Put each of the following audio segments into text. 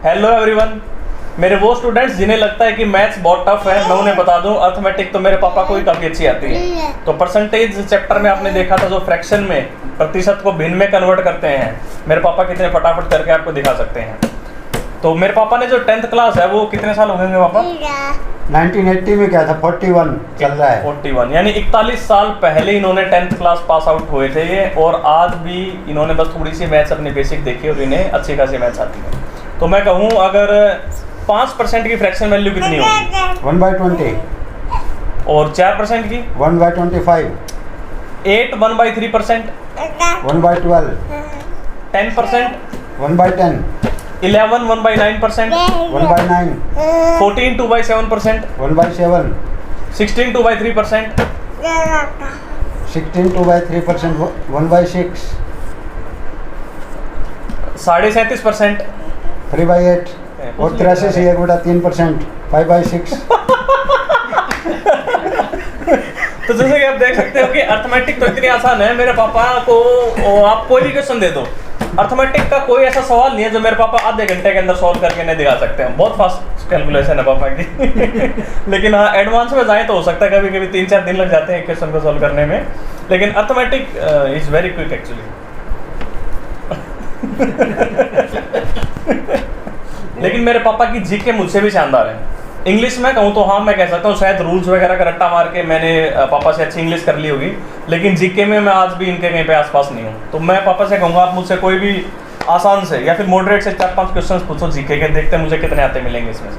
Hello everyone, मेरे वो students जिन्हें लगता है कि मैथ्स बहुत टफ है, मैं उन्हें बता दूं अर्थमेटिक तो मेरे पापा को ही काफ़ी अच्छी आती है। तो परसेंटेज चैप्टर में आपने देखा था जो फ्रैक्शन में प्रतिशत को भिन्न में कन्वर्ट करते हैं, मेरे पापा कितने फटाफट करके आपको दिखा सकते हैं। तो मेरे पापा ने जो 10th क्लास है वो कितने साल हो गए पापा? 1980 में क्या था, 41 चल रहा है। 41 यानी 41 साल पहले इन्होंने 10th क्लास पास आउट हुए थे ये, और आज भी इन्होंने बस थोड़ी सी मैथ्स अपनी बेसिक देखी और इन्हें अच्छी खासी मैथ्स आती है। तो मैं कहूँ अगर 5% की फ्रैक्शन वैल्यू कितनी होगी? 1/20। और 4% की? 1/25। 8 1/3%। 1/12। 10%। 1/10। 11 1/9%। 1/9। 14 2/7%। 1/7। 16 2/3%। 16 2/3%। 1/6। 37.5%। 3/8। और 83 से 1/3%। 5/6। तो जैसे कि आप देख सकते हो कि अर्थमेटिक तो इतनी आसान है, मेरे पापा को आप कोई भी क्वेश्चन दे दो, अर्थमेटिक का कोई ऐसा सवाल नहीं है जो मेरे पापा आधे घंटे के अंदर सॉल्व करके नहीं दिखा सकते हैं। बहुत फास्ट कैलकुलेशन है पापा की। लेकिन हाँ, एडवांस में जाए तो हो सकता है कभी कभी 3-4 दिन लग जाते हैं क्वेश्चन को सॉल्व करने में, लेकिन arithmetic is very quick actually. लेकिन मेरे पापा की जीके मुझसे भी शानदार है। इंग्लिश में कहूँ तो हाँ, मैं कह सकता हूँ शायद रूल्स वगैरह का रट्टा मार के मैंने पापा से अच्छी इंग्लिश कर ली होगी, लेकिन जीके में मैं आज भी इनके कहीं पे आसपास नहीं हूँ। तो मैं पापा से कहूँगा आप मुझसे कोई भी आसान से या फिर मॉडरेट से 4-5 क्वेश्चंस पूछो जीके के, देखते हैं मुझे कितने आते मिलेंगे इसमें से।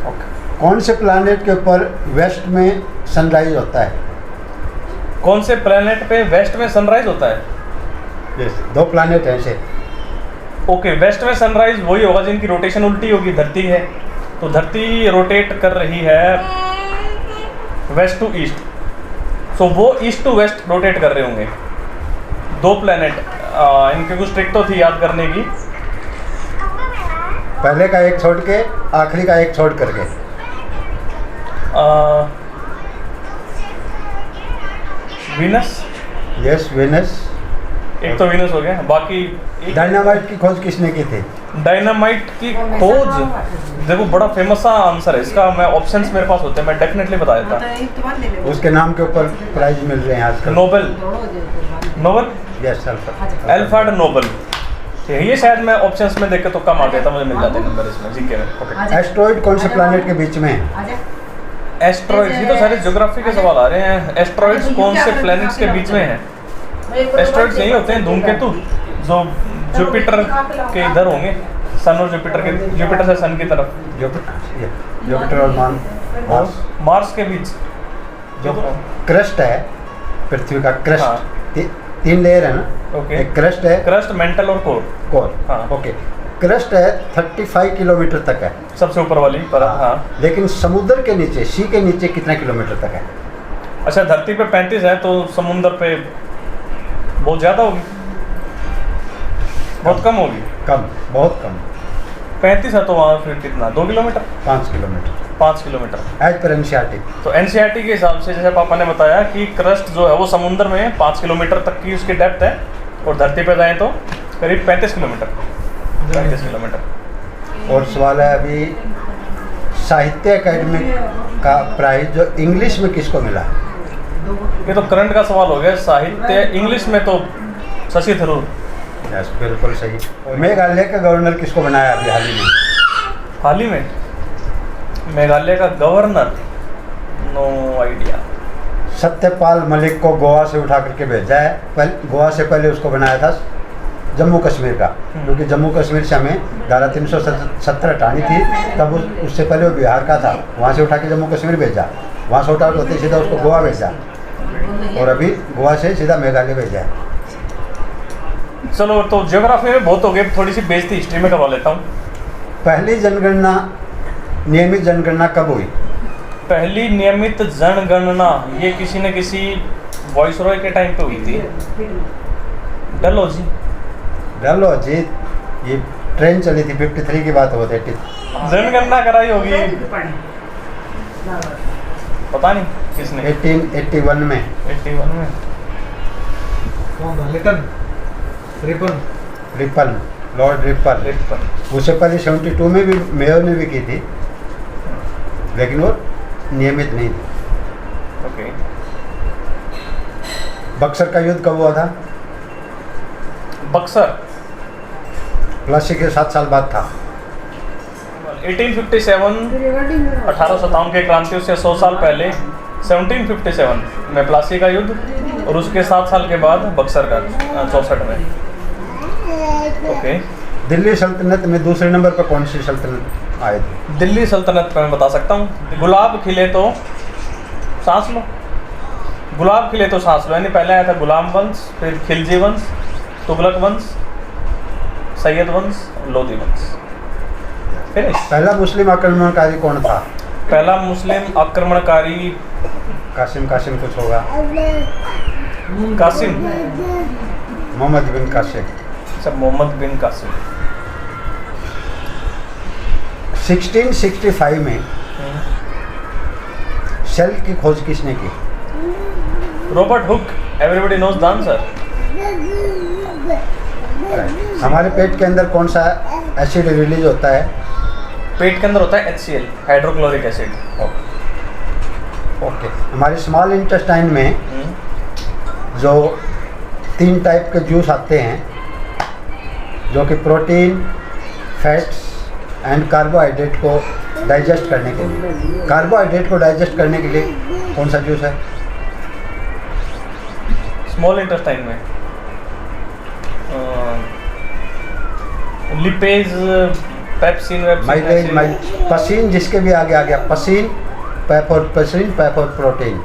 ओके। कौन से प्लैनेट के ऊपर वेस्ट में सनराइज होता है? कौन से प्लेनेट पे वेस्ट में सनराइज होता है? यस, 2 प्लैनेट हैं ऐसे। ओके, वेस्ट में सनराइज वही होगा जिनकी रोटेशन उल्टी होगी, धरती है। तो धरती रोटेट कर रही है वेस्ट टू ईस्ट, सो वो ईस्ट टू वेस्ट रोटेट कर रहे होंगे 2 प्लेनेट। इनके कुछ ट्रिक तो थी याद करने की। पहले का एक छोड़ के आखिरी का एक छोड़ करके। वीनस। Yes, Venus. एक तो वीनस हो गया, बाकी डायनामाइट की खोज किसने की थी? डायनामाइट की खोज, देखो बड़ा फेमस सा आंसर है इसका, मैं ऑप्शंस मेरे पास होते हैं मैं डेफिनेटली बता देता। उसके नाम के ऊपर प्राइज मिल रहे हैं आजकल। Nobel. Nobel. Yes, Alfred Nobel. ठीक है, ये शायद मैं ऑप्शंस में देख के तुक्का मार देता, मुझे मिल जाते नंबर इसमें जीके में। ओके। एस्ट्रॉइड कौन से प्लैनेट के बीच में है? एस्ट्रॉइड्स, ये तो सारे ज्योग्राफी के सवाल आ रहे हैं। एस्ट्रॉइड्स कौन से प्लैनेट्स के बीच में हैं? एस्ट्रॉइड्स यही होते हैं धूमकेतु, जो जुपिटर के इधर होंगे, सन और जुपिटर के, जुपिटर से सन की तरफ, जुपिटर और मार्स के बीच जो क्रस्ट है पृथ्वी का, क्रस्ट। हाँ। 3 लेयर है ना? ओके। एक क्रस्ट है, क्रस्ट, मेंटल और कोर। कोर। हाँ। ओके। क्रस्ट है 35 किलोमीटर तक है, सबसे ऊपर वाली परत। हाँ। लेकिन समुद्र के नीचे, सी के नीचे कितना किलोमीटर तक है? अच्छा, धरती पे 35 है तो समुद्र पे बहुत ज़्यादा होगी, बहुत कम होगी। कम, बहुत कम। 35 है तो वहाँ फिर कितना, 2 kilometre? 5 kilometre. 5 kilometre as per NCERT. तो एनसीईआरटी के हिसाब से जैसे पापा ने बताया कि क्रस्ट जो है वो समुद्र में 5 किलोमीटर तक की उसकी डेप्थ है, और धरती पे जाएँ तो करीब 35 किलोमीटर। 35 किलोमीटर। और सवाल है अभी, साहित्य अकेडमी का प्राइज जो इंग्लिश में किसको मिला? ये तो करंट का सवाल हो गया। साहित्य इंग्लिश में तो शशि थरूर। यस, बिल्कुल सही। और मेघालय का गवर्नर किसको बनाया अभी हाल ही में? हाल ही में मेघालय का governor, no idea. Satyapal Malik को गोवा से उठा करके भेजा है। गोवा से पहले उसको बनाया था जम्मू कश्मीर का, क्योंकि जम्मू कश्मीर से हमें धारा 370 हटानी थी, तब उससे पहले वो बिहार का था, वहाँ से उठा के जम्मू कश्मीर भेजा, वहाँ से उठा होते सीधा उसको गोवा भेजा, और अभी गोवा से सीधा मेघालय भेजा है। चलो, तो ज्योग्राफी में बहुत हो गए, थोड़ी सी बेइज्जती हिस्ट्री में करवा लेता हूँ। पहली जनगणना, नियमित जनगणना कब हुई? पहली नियमित जनगणना ये किसी न किसी वॉइसरॉय के टाइम पे हुई थी। डलहौजी। डलहौजी, ये ट्रेन चली थी, 53 की बात होती है। जनगणना कराई होगी, पता नहीं किसने। 1881 में। 81 में। कौन था? Lytton? Ripon? Ripon. Lord Ripon. उससे पहले 72 में भी मेयो ने भी की थी, लेकिन वो नियमित नहीं थी। ओके। बक्सर का युद्ध कब हुआ था? बक्सर प्लासी के 7 साल बाद था। 1857, 1857 की क्रांति से 100 साल पहले 1757 में प्लासी का युद्ध, और उसके 7 साल के बाद बक्सर का 64 में। ओके। दिल्ली सल्तनत में दूसरे नंबर पर कौन सी सल्तनत आए थे? दिल्ली सल्तनत में मैं बता सकता हूँ, गुलाब खिले तो सांस लो, गुलाब खिले तो सांस लो, यानी पहले आया था गुलाम वंश, फिर खिलजी वंश, तुगलक वंश, सैयद वंश, लोधी वंश। फिनिश। पहला मुस्लिम आक्रमणकारी कौन था? पहला मुस्लिम आक्रमणकारी कासिम कुछ होगा। कासिम, मोहम्मद बिन कासिम। अच्छा, मोहम्मद बिन कासिम। 1665 में सेल की खोज किसने की? Robert Hooke. Everybody knows the answer. हमारे पेट के अंदर कौन सा एसिड रिलीज होता है? पेट के अंदर होता है HCl, हाइड्रोक्लोरिक एसिड। ओके। हमारे स्मॉल इंटेस्टाइन में जो 3 टाइप के जूस आते हैं, जो कि प्रोटीन, फैट्स एंड कार्बोहाइड्रेट को डाइजेस्ट करने के लिए, कार्बोहाइड्रेट को डाइजेस्ट करने के लिए कौन सा जूस है? स्मॉल इंटेस्टाइन में लिपेज, पेप्सिन, माइलेज, पसीन जिसके भी आगे आ गया, पसीन, पैप और प्रोटीन,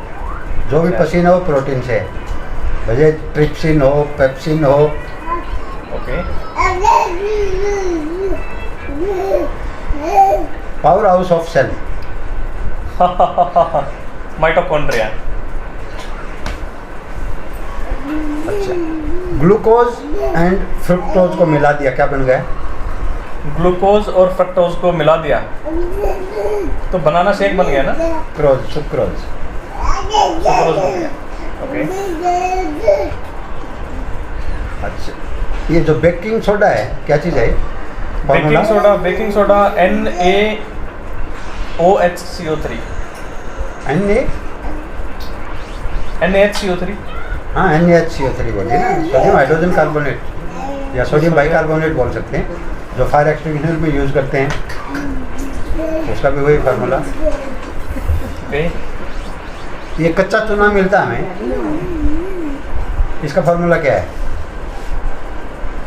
जो भी पसीन हो प्रोटीन से है, भले ट्रिप्सिन हो, पेप्सिन हो। Okay. Power house of cell? Mitochondria. अच्छा। ग्लूकोज एंड फ्रुक्टोज को मिला दिया, क्या बन गया? ग्लूकोज और फ्रक्टोज को मिला दिया तो बनाना शेक बन गया ना? सुक्रोज बन गया। ओके। अच्छा, ये जो बेकिंग सोडा है क्या चीज़ है? Baking soda NaOHCO3। NaHCO3। हाँ, NaHCO3 बोलिए ना, सोडियम हाइड्रोजन कार्बोनेट या सोडियम बाइकार्बोनेट बोल सकते हैं, जो फायर एक्सटिंग्विशर में यूज़ करते हैं, उसका भी वही फार्मूला। ओके। ये कच्चा चूना मिलता है हमें, इसका फार्मूला क्या है?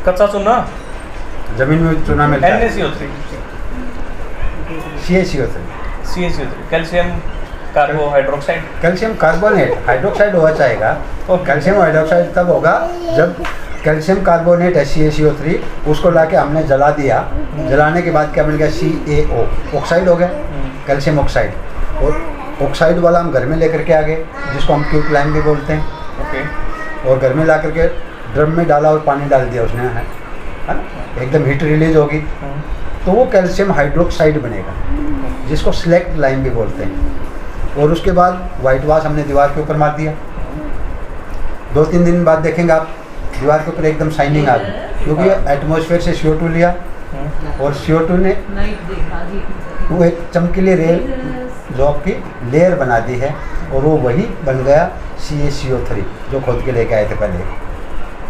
कच्चा चूना, जमीन में चूना मिलता है, NaCO3। CaCO3। कैल्शियम कार्बोहाइड्रोक्साइड। कैल्शियम कार्बोनेट हाइड्रोक्साइड हुआ चाहेगा, और कैल्शियम हाइड्रोक्साइड तब होगा जब कैल्शियम कार्बोनेट है CaCO3, उसको लाके हमने जला दिया, जलाने के बाद क्या मिल गया? CaO, ऑक्साइड हो गया, कैल्शियम ऑक्साइड। और ऑक्साइड वाला हम घर में लेकर के आ गए, जिसको हम क्यूट लाइम भी बोलते हैं। ओके। और घर में ला करके ड्रम में डाला और पानी डाल दिया उसने, है ना, एकदम हीट रिलीज होगी, तो वो कैल्शियम हाइड्रोक्साइड बनेगा, जिसको स्लेक्ट लाइम भी बोलते हैं। और उसके बाद वाइट वाश हमने दीवार के ऊपर मार दिया, 2-3 दिन बाद देखेंगे आप दीवार के ऊपर एकदम शाइनिंग आ गई, क्योंकि एटमॉस्फेयर से CO2 लिया, और CO2 ने वो एक चमकीली रेल जो आपकी लेयर बना दी है, और वो वही बन गया CaCO3, जो खोद के लेके आए थे पहले,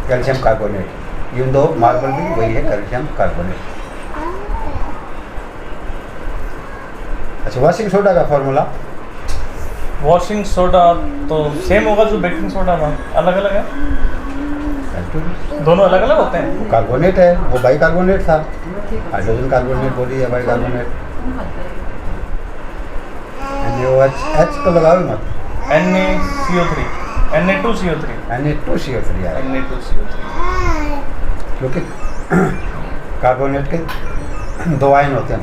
calcium carbonate. Even though marble भी वही है, कैल्शियम कार्बोनेट। अच्छा, वॉशिंग सोडा का फॉर्मूला? वॉशिंग सोडा तो सेम होगा जो बेकिंग सोडा था, अलग अलग है, दोनों अलग अलग होते हैं। कार्बोनेट है, वो बाइकार्बोनेट था, हाइड्रोजन कार्बोनेट बोली है, बाइकार्बोनेट। NaOH तो लगाओ मत, NaCO3, Na2CO3 यार, Na2CO3। क्योंकि कार्बोनेट के 2 आयन होते हैं।